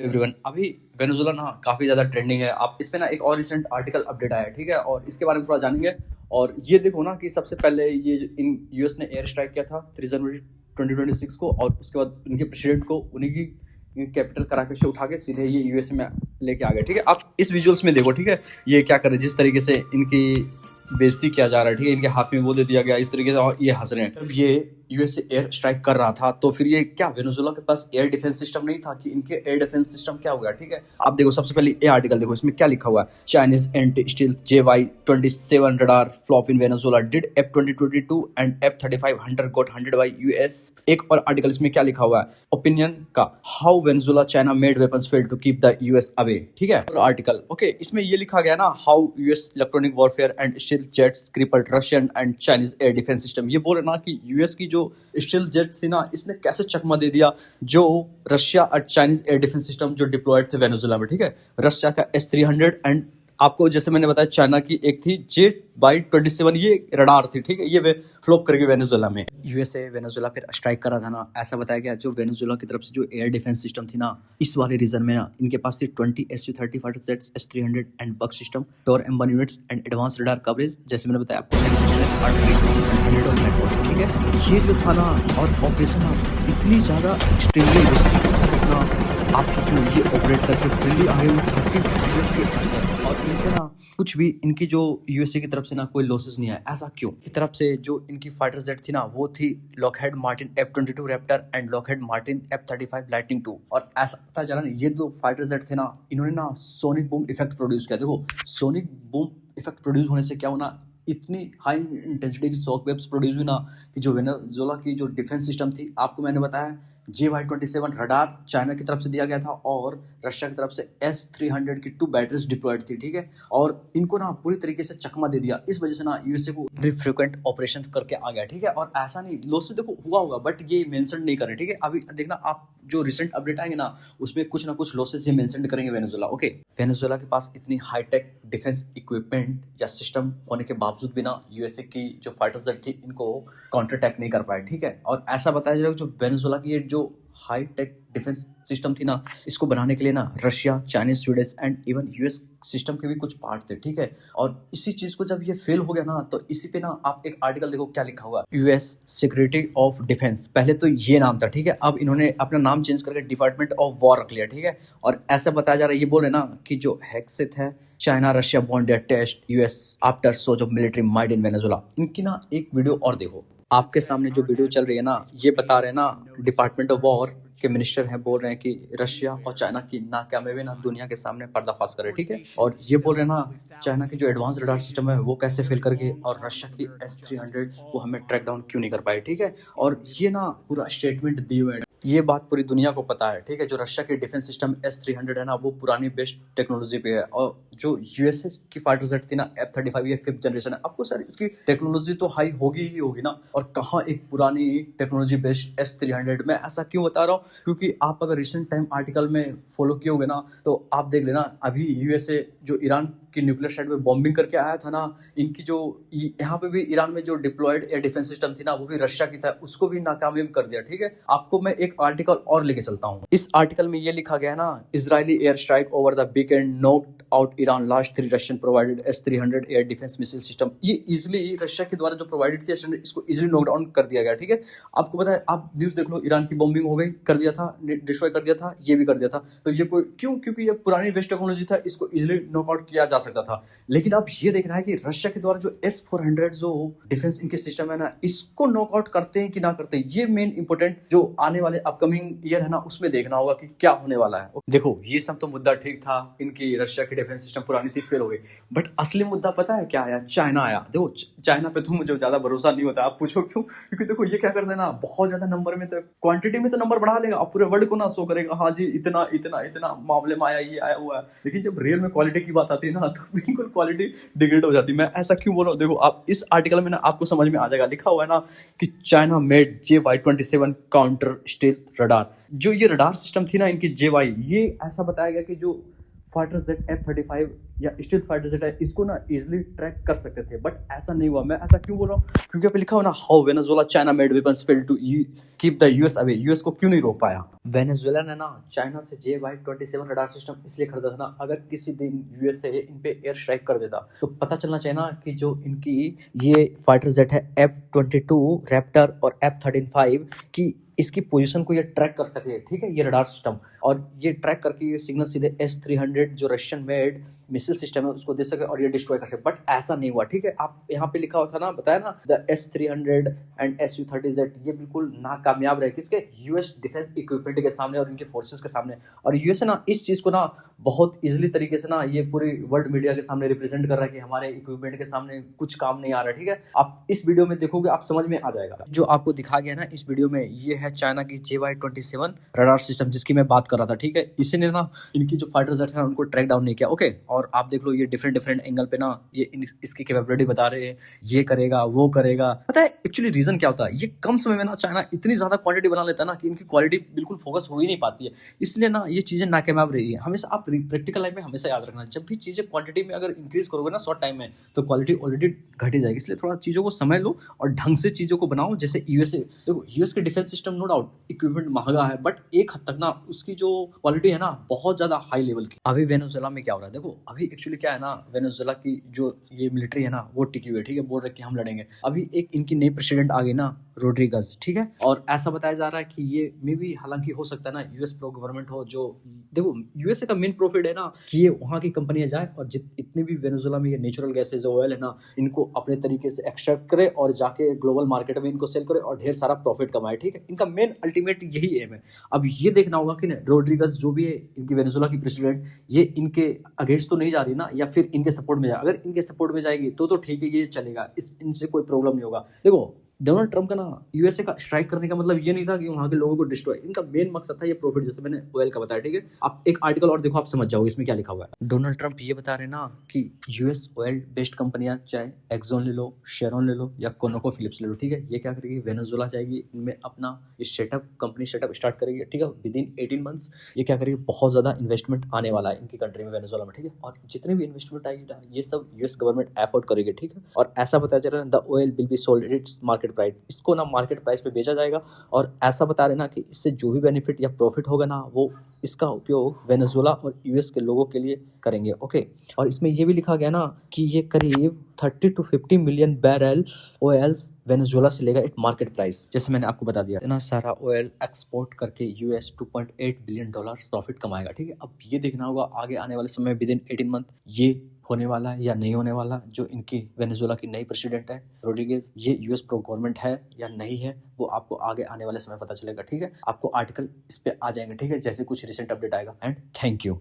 Everyone, अभी Venezuela ना काफ़ी ज़्यादा ट्रेंडिंग है। आप इस पे ना एक और रिसेंट आर्टिकल अपडेट आया है, ठीक है? और इसके बारे में थोड़ा जानेंगे। और ये देखो ना कि सबसे पहले ये इन यूएस ने एयर स्ट्राइक किया था 3 जनवरी 2026 को, और उसके बाद उनके प्रेसिडेंट को उन्हीं की कैपिटल कराकश से उठा के सीधे ये यूएसए में लेके आ गए, ठीक है? आप इस विजुअल्स में देखो, ठीक है? ये क्या कर रहे हैं, जिस तरीके से इनकी बेइज्जती किया जा रहा है, ठीक है? इनके हाथ में वो दे दिया गया इस तरीके से, और ये हंस रहे हैं। जब ये यूएसए एयर स्ट्राइक कर रहा था तो फिर ये क्या वेनेजुला के पास एयर डिफेंस सिस्टम नहीं था कि इनके एयर डिफेंस सिस्टम क्या हो गया, ठीक है? आप देखो, सबसे पहले ये आर्टिकल देखो, इसमें क्या लिखा हुआ है। Chinese anti stealth JY-27 radar flop in Venezuela did F-2022 and F-35 hunter got hunted by US. एक और आर्टिकल इसमें क्या लिखा हुआ है, ओपिनियन का, how Venezuela China made weapons fail to keep the US away, ठीक है? और आर्टिकल ओके, इसमें ये लिखा गया ना, how US electronic warfare and steel jets crippled Russian and Chinese air defence system. ये बोल रहे ना कि यूएस की जो स्टील जेट थी ना, इसने कैसे चकमा दे दिया जो रशिया और चाइनीज एयर डिफेंस सिस्टम जो डिप्लॉयड थे वेनेजुला में, ठीक है? रशिया का S-300 एंड आपको जैसे मैंने बताया चाइना की एक थी JY-27, ये रडार थी, ठीक है? ये वे फ्लॉप करके वेनेजुला में यूएसए वेनेजुला फिर स्ट्राइक कर रहा था ना, ऐसा बताया गया। जो वेनेजुला की तरफ से जो एयर डिफेंस सिस्टम थी ना, इस वाले रीजन में ना इनके पास थी 20 Su-30 fighter jets, S-300 and Buk system, Tor M1 units and advance radar coverage, जैसे मैंने बताया आपको, ठीक है? ये जो था ना, और ऑपरेशन ना इतनी ज़्यादा एक्सट्रीमली रिस्की ना, आपकी जो ये ऑपरेट करके फ्रीली आगे हुए 30 के अंदर, और इनके ना कुछ भी इनकी जो यूएसए की तरफ से ना कोई लॉसेस नहीं आया। ऐसा क्यों? की तरफ से जो इनकी फाइटर जेट थी ना, वो थी Lockheed Martin F-22 Raptor and Lockheed Martin F-35 lightning 2। और ऐसा पता चला ना, ये दो फाइटर जेट थे ना, इन्होंने ना सोनिक बूम इफेक्ट प्रोड्यूस किया। देखो, सोनिक बूम इफेक्ट प्रोड्यूस होने से क्या होना, इतनी हाई इंटेंसिटी की शॉक वेव्स प्रोड्यूस हुई ना कि जो वेनेजुला की जो डिफेंस सिस्टम थी, आपको मैंने बताया JY-27 रडार चाइना की तरफ से दिया गया था, और रशिया की तरफ से S-300 की 2 बैटरीज डिप्लॉयड थी, ठीक है? और इनको ना पूरी तरीके से चकमा दे दिया। इस वजह से ना यूएसए को फ्रीक्वेंट ऑपरेशन करके आ गया, ठीक है? और ऐसा नहीं, लॉस देखो हुआ होगा, बट ये मेंशन नहीं करे, ठीक है? अभी देखना, आप जो रिसेंट अपडेट आएंगे ना, उसमें कुछ ना कुछ लॉसेस ये मेंशन करेंगे वेनेजुला, ओके? वेनेजुला के पास इतनी हाईटेक डिफेंस इक्विपमेंट या सिस्टम होने के बावजूद भी ना, यूएसए की जो फाइटर जेट थी इनको काउंटर अटैक नहीं कर पाए, ठीक है? और ऐसा बताया जा रहा है जो वेनेजुला की ये जो हाई टेक डिफेंस सिस्टम थी ना, इसको बनाने के लिए ना Russia, Chinese, Swedish and even US system के भी कुछ पार्ट थे, ठीक है? और इसी चीज को जब ये फेल हो गया ना, तो इसी पे ना आप एक आर्टिकल देखो क्या लिखा हुआ है, यूएस सिक्योरिटी ऑफ डिफेंस। पहले तो ये नाम था, ठीक है? अब इन्होंने अपना नाम चेंज करके डिपार्टमेंट ऑफ वॉर रख लिया, ठीक है? और ऐसा बताया जा रहा है, ये बोले ना कि जो हेक्सेट है, China Russia bond test US after show of military might in Venezuela. इनकी ना एक वीडियो और देखो, आपके सामने जो वीडियो चल रही है ना, ये बता रहे हैं ना, डिपार्टमेंट ऑफ वॉर के मिनिस्टर हैं, बोल रहे हैं कि रशिया और चाइना की नाकामयाबी ना दुनिया के सामने पर्दाफाश करे, ठीक है? और ये बोल रहे हैं ना, चाइना की जो एडवांस रडार सिस्टम है वो कैसे फेल कर गए, और रशिया की S-300 वो हमें ट्रैक डाउन क्यों नहीं कर पाए, ठीक है? और ये ना पूरा स्टेटमेंट दिए हुए हैं, ये बात पूरी दुनिया को पता है, ठीक है? जो रशिया की डिफेंस सिस्टम S-300 है ना, वो पुरानी बेस्ट टेक्नोलॉजी पे है, और जो यूएसए की फाइटर जेट थी ना F-35, ये 5th जनरेशन है। आपको सर इसकी टेक्नोलॉजी तो हाई होगी ही होगी ना, और कहाँ एक पुरानी टेक्नोलॉजी बेस्ड S-300। मैं ऐसा क्यों बता रहा हूँ, क्योंकि आप अगर रिसेंट टाइम आर्टिकल में फॉलो किए होगे ना, तो आप देख लेना, अभी यूएसए जो ईरान की न्यूक्लियर साइट पे बॉम्बिंग करके आया था ना, इनकी जो यहाँ पे भी ईरान में जो डिप्लॉयड एयर डिफेंस सिस्टम थी ना, वो भी रशिया की था, उसको भी नाकामयाब कर दिया, ठीक है? आपको मैं एक आर्टिकल और लेके चलता हूँ। इस आर्टिकल में ये लिखा गया है ना, Israeli air strike over the weekend knocked out Iran last 3 Russian provided S-300 air defence missile system. ये इजिली रशिया के द्वारा जो प्रोवाइडेड थी, इसको इजिली नॉक डाउन कर दिया गया, ठीक है? आपको पता है, आप न्यूज देख लो, ईरान की बॉम्बिंग हो गई, कर दिया था, डिस्ट्रॉय कर दिया था, ये भी कर दिया था। तो ये कोई क्यों? क्योंकि ये पुरानी वेस्ट टेक्नोलॉजी था, इसको इजिली नॉकआउट किया जा सकता था। लेकिन अब ये देखना है कि रशिया के द्वारा जो S-400 जो डिफेंस इनके सिस्टम है ना, इसको नॉकआउट करते हैं कि ना करते हैं, ये मेन इंपोर्टेंट जो आने वाले अपकमिंग ईयर है ना, उसमें देखना होगा कि क्या होने वाला है। देखो, ये सब तो मुद्दा ठीक था, इनकी रशिया की डिफेंस सिस्टम पुरानी थी, फेल हो गई, बट असली मुद्दा पता है क्या आया? चाइना आया। देखो, चाइना पे तो मुझे ज्यादा भरोसा नहीं होता, आप पूछो क्यों? क्योंकि देखो, ये क्या करते हैं ना, बहुत ज्यादा नंबर में, तो क्वांटिटी में तो नंबर बढ़ा लेगा, अब पूरे वर्ल्ड को ना शो करेगा, हाँ जी इतना इतना इतना मामले में आया, ये आया हुआ है। लेकिन जब रियल में क्वालिटी की बात आती है ना, तो बिल्कुल क्वालिटी डिग्रेड हो जाती है। मैं ऐसा क्यों बोल रहा हूँ, देखो आप इस आर्टिकल में ना आपको समझ में आ जाएगा, लिखा हुआ है ना कि China made JY-27 counter steel radar. जो ये रडार सिस्टम थी ना इनकी JY, ये ऐसा बताया गया कि जो फाइटर जेट F-35 या स्टील्थ फाइटर जेट है, इसको ना इजिली ट्रैक कर सकते थे, बट ऐसा नहीं हुआ। मैं ऐसा क्यों बोल रहा हूँ? क्योंकि पे लिखा हो ना, how Venezuela China made weapons fail to keep the US away. US को क्यों नहीं रोक पाया? वेनेजुएला ने ना चाइना से JY-27 रडार सिस्टम इसलिए खरीदा था ना, अगर किसी दिन यूएसए इन पे एयर स्ट्राइक कर देता तो पता चलना चाहिए ना कि जो इनकी ये फाइटर जेट है F-22 रैप्टर और F-35 की इसकी पोजीशन को ये ट्रैक कर सके, ठीक है, ये रडार सिस्टम, और ये ट्रैक करके ये सिग्नल सीधे S-300 जो रशियन मेड मिसाइल सिस्टम है उसको दे सके और ये डिस्ट्रॉय कर सके। बट ऐसा नहीं हुआ, ठीक है। आप यहाँ पे लिखा हुआ था ना, बताया ना, द S-300 एंड Su-30Z ये बिल्कुल नाकामयाब रहे किसके? यूएस डिफेंस इक्विपमेंट के सामने और इनके फोर्सेस के सामने। और यूएस ना इस चीज को ना बहुत इजिली तरीके से ना ये पूरी वर्ल्ड मीडिया के सामने रिप्रेजेंट कर रहा है कि हमारे इक्विपमेंट के सामने कुछ काम नहीं आ रहा है, ठीक है। आप इस वीडियो में देखोगे आप समझ में आ जाएगा। जो आपको दिखा गया ना इस वीडियो में, ये है चाइना की JY-27 रडार सिस्टम जिसकी मैं बात कर रहा था, ठीक है। इसने ना इनकी जो फाइटर जेट है उनको ट्रैक डाउन नहीं किया, ओके। और आप देख लो ये डिफरेंट एंगल पे ना ये इसकी कैपेबिलिटी बता रहे हैं, ये करेगा वो करेगा। पता है एक्चुअली रीजन क्या होता है? ये कम समय में ना चाइना इतनी ज्यादा क्वांटिटी बना लेता है ना कि इनकी क्वालिटी बिल्कुल फोकस हो ही नहीं पाती है, इसलिए ना ये चीजें नाकामयाब रही है। हमेशा आप प्रैक्टिकल लाइफ में हमेशा याद रखना, जब भी चीजें क्वांटिटी में अगर इंक्रीज करोगे ना शॉर्ट टाइम में, तो क्वालिटी ऑलरेडी घट ही जाएगी। इसलिए थोड़ा चीजों को समझ लो और ढंग से चीजों को बनाओ। जैसे यूएसए, देखो यूएस के defence system no doubt equipment महंगा है, बट एक हद तक ना उसकी जो क्वालिटी है ना बहुत ज्यादा हाई लेवल की। अभी वेनेजुएला में क्या हो रहा है देखो, अभी एक्चुअली क्या है ना, वेनेजुएला की जो ये मिलिट्री है ना वो टिकी हुई है, ठीक है, बोल रहे कि हम लड़ेंगे। अभी एक इनकी नई प्रेसिडेंट आ गई ना, रोड्रिगस, ठीक है, और ऐसा बताया जा रहा है कि ये मे भी, हालांकि हो सकता है ना यूएस प्रो गवर्नमेंट हो, जो देखो यूएसए का मेन प्रॉफिट है ना कि ये वहां की कंपनियां जाए और इतनी भी वेनेजुएला में ये नेचुरल गैसेज ऑयल है ना इनको अपने तरीके से एक्सट्रैक्ट करे और जाके ग्लोबल मार्केट में इनको सेल करे और ढेर सारा प्रॉफिट कमाए, ठीक है। इनका मेन अल्टीमेट यही एम है। अब ये देखना होगा कि रोड्रिगस जो भी है इनकी वेनेजुएला की प्रेसिडेंट, ये इनके अगेंस्ट तो नहीं जा रही ना, या फिर इनके सपोर्ट में जाए। अगर इनके सपोर्ट में जाएगी तो ठीक है, ये चलेगा, इनसे कोई प्रॉब्लम नहीं होगा। देखो डोनाल्ड ट्रम्प का ना यूएसए का स्ट्राइक करने का मतलब ये नहीं था कि वहां के लोगों को डिस्ट्रॉय, इनका मेन मकसद था ये प्रॉफिट, जैसे मैंने ऑयल का बताया, ठीक है। आप एक आर्टिकल और देखो, आप समझ जाओगे इसमें क्या लिखा हुआ है। डोनाल्ड ट्रम्प ये बता रहे हैं ना कि यूएस ऑयल बेस्ड कंपनियां, चाहे एक्सॉन ले लो, शेरॉन ले लो या कोनोको फिलिप्स ले लो, ठीक है, ये क्या करेगी, वेनेजुएला जाएगी, इनमें अपना ये कंपनी सेटअप स्टार्ट करेगी, ठीक है। विद इन 18 मंथ्स ये क्या करेगी, बहुत ज्यादा इन्वेस्टमेंट आने वाला है इनकी कंट्री में, वेनेजुएला में, ठीक है। और जितने भी इन्वेस्टमेंट आएगी ना ये सब यूएस गवर्नमेंट एफोर्ड करेगी, ठीक है। और ऐसा बताया जा रहा है the oil will be sold at its market price, इसको ना मार्केट प्राइस पे बेचा जाएगा। और ऐसा बता रहे ना कि इससे जो भी बेनिफिट या प्रॉफिट होगा ना वो इसका उपयोग वेनेजुएला और यूएस के लोगों के लिए करेंगे, ओके। और इसमें ये भी लिखा गया ना कि ये करीब 30 to 50 million barrel oils Venezuela से लेगा एट मार्केट प्राइस। जैसे मैंने आपको बता दिया, इतना सारा ऑयल एक्सपोर्ट करके यूएस $2.8 बिलियन प्रॉफिट कमाएगा, ठीक है। अब ये देखना होगा आगे आने वाले समय विद इन 18 मंथ ये होने वाला है या नहीं होने वाला। जो इनकी वेनेजुएला की नई प्रेसिडेंट है रोड्रिगेज, ये यूएस प्रो गवर्नमेंट है या नहीं है, वो आपको आगे आने वाले समय पता चलेगा, ठीक है। आपको आर्टिकल इस पे आ जाएंगे, ठीक है, जैसे कुछ रिसेंट अपडेट आएगा। And thank you.